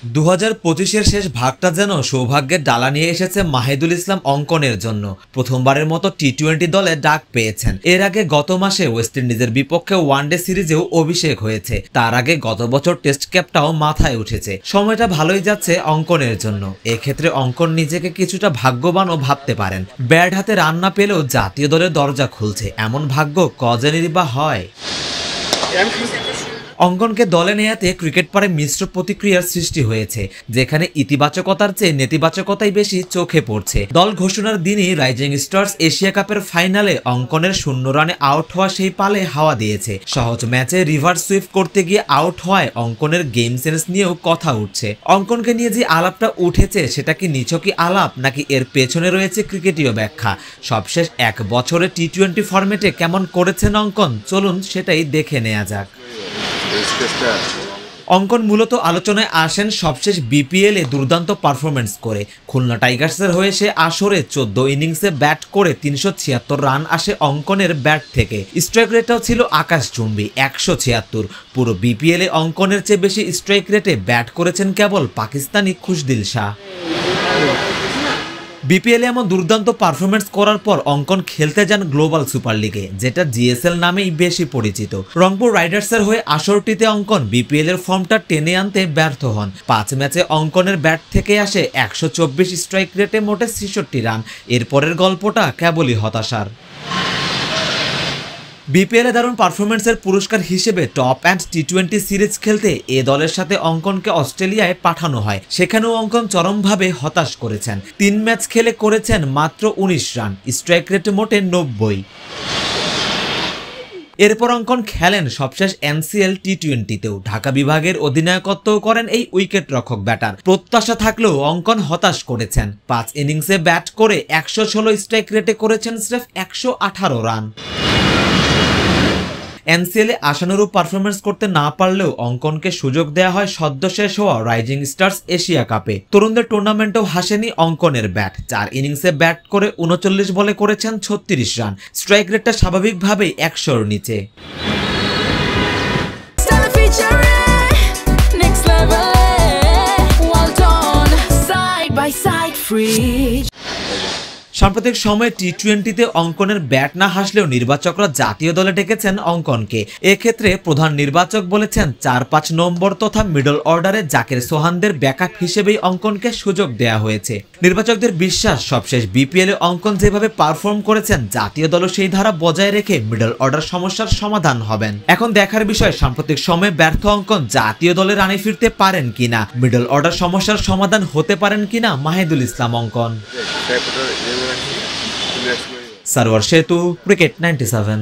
2025-এর শেষ ভাগটা যেন সৌভাগ্যের ডালা নিয়ে এসেছে মাহিদুল ইসলাম অঙ্কনের জন্য। প্রথমবারের মতো টি-20 দলে ডাক পেয়েছেন। এর আগে গত মাসে ওয়েস্ট ইন্ডিজের বিপক্ষে ওয়ানডে সিরিজেও অভিষেক হয়েছে। তার আগে গত বছর টেস্ট ক্যাপটাও মাথায় উঠেছে। সময়টা ভালোই যাচ্ছে অঙ্কনের জন্য। এক্ষেত্রে অঙ্কন নিজেকে কিছুটা ভাগ্যবানও ভাবতে পারেন। ব্যাট হাতে রান না পেলেও জাতীয় দলের দরজা খুলছে, এমন ভাগ্য কজনেরই বা হয়। অঙ্কনকে দলে নেয়াতে ক্রিকেট পাড়ে মিশ্র প্রতিক্রিয়ার সৃষ্টি হয়েছে, যেখানে ইতিবাচকতার চেয়ে নেতিবাচকতাই বেশি চোখে পড়ছে। দল ঘোষণার দিনই রাইজিং স্টার্স এশিয়া কাপের ফাইনালে অঙ্কনের 0 রানে আউট হওয়া সেই পালে হাওয়া দিয়েছে। সহজ ম্যাচে রিভার্স সুইপ করতে গিয়ে আউট হওয়ায় অঙ্কনের গেম সেন্স নিয়েও কথা উঠছে। অঙ্কনকে নিয়ে যে আলাপটা উঠেছে সেটা কি নিছকই আলাপ, নাকি এর পেছনে রয়েছে ক্রিকেটীয় ব্যাখ্যা? সবশেষ 1 বছরে টি-20 ফরম্যাটে কেমন করেছেন অঙ্কন, চলুন সেটাই দেখে নেওয়া যাক। অঙ্কন মূলত আলোচনায় আসেন সবশেষ বিপিএলে দুর্দান্ত পারফরমেন্স করে। খুলনা টাইগার্সের হয়ে সে আসরে 14 ইনিংসে ব্যাট করে 376 রান আসে অঙ্কনের ব্যাট থেকে। স্ট্রাইক রেটটাও ছিল আকাশচুম্বী 176। পুরো বিপিএলে অঙ্কনের চেয়ে বেশি স্ট্রাইক রেটে ব্যাট করেছেন কেবল পাকিস্তানি খুশদিল শাহ। বিপিএলে এমন দুর্দান্ত পারফরমেন্স করার পর অঙ্কন খেলতে যান গ্লোবাল সুপার লিগে, যেটা জিএসএল নামেই বেশি পরিচিত। রংপুর রাইডার্সের হয়ে আসরটিতে অঙ্কন বিপিএল এর ফর্মটা টেনে আনতে ব্যর্থ হন। 5 ম্যাচে অঙ্কনের ব্যাট থেকে আসে 124 স্ট্রাইক রেটে মোটে 66 রান। এরপরের গল্পটা কেবলই হতাশার। বিপিএলে দারুণ পারফরমেন্সের পুরস্কার হিসেবে টপ অ্যান্ড টি-20 সিরিজ খেলতে এ দলের সাথে অঙ্কনকে অস্ট্রেলিয়ায় পাঠানো হয়। সেখানেও অঙ্কন চরমভাবে হতাশ করেছেন। 3 ম্যাচ খেলে করেছেন মাত্র 19 রান, স্ট্রাইক রেট মোটে 90। এরপর অঙ্কন খেলেন সবশেষ এনসিএল টি-20তেও। ঢাকা বিভাগের অধিনায়কত্বও করেন এই উইকেট রক্ষক ব্যাটার। প্রত্যাশা থাকলেও অঙ্কন হতাশ করেছেন। 5 ইনিংসে ব্যাট করে 116 স্ট্রাইক রেটে করেছেন স্রেফ 118 রান। এনসিএলে আশানুরূপ পারফরমেন্স করতে না পারলেও অঙ্কনকে সুযোগ দেওয়া হয় সদ্য শেষ হওয়া রাইজিং স্টার্স এশিয়া কাপে। তরুণদের টুর্নামেন্টেও হাসেনি অঙ্কনের ব্যাট। 4 ইনিংসে ব্যাট করে 39 বলে করেছেন 36 রান। স্ট্রাইক রেটটা স্বাভাবিকভাবেই 100-র নিচে। সাম্প্রতিক সময়ে টি-20তে অঙ্কনের ব্যাট না হাসলেও নির্বাচকরা জাতীয় দলে ডেকেছেন অঙ্কনকে। এক্ষেত্রে প্রধান নির্বাচক বলেছেন 4-5 নম্বর তথা মিডল অর্ডারে জাকির সোহানদের ব্যাকআপ হিসেবেই অঙ্কনকে সুযোগ দেওয়া হয়েছে। নির্বাচকদের বিশ্বাস, সবশেষ বিপিএলে অঙ্কন যেভাবে পারফর্ম করেছেন জাতীয় দলও সেই ধারা বজায় রেখে মিডল অর্ডার সমস্যার সমাধান হবেন। এখন দেখার বিষয় সাম্প্রতিক সময়ে ব্যর্থ অঙ্কন জাতীয় দলে রানে ফিরতে পারেন কিনা, মিডল অর্ডার সমস্যার সমাধান হতে পারেন কিনা মাহিদুল ইসলাম অঙ্কন। সারোয়ার সেতু, ক্রিকেট 97।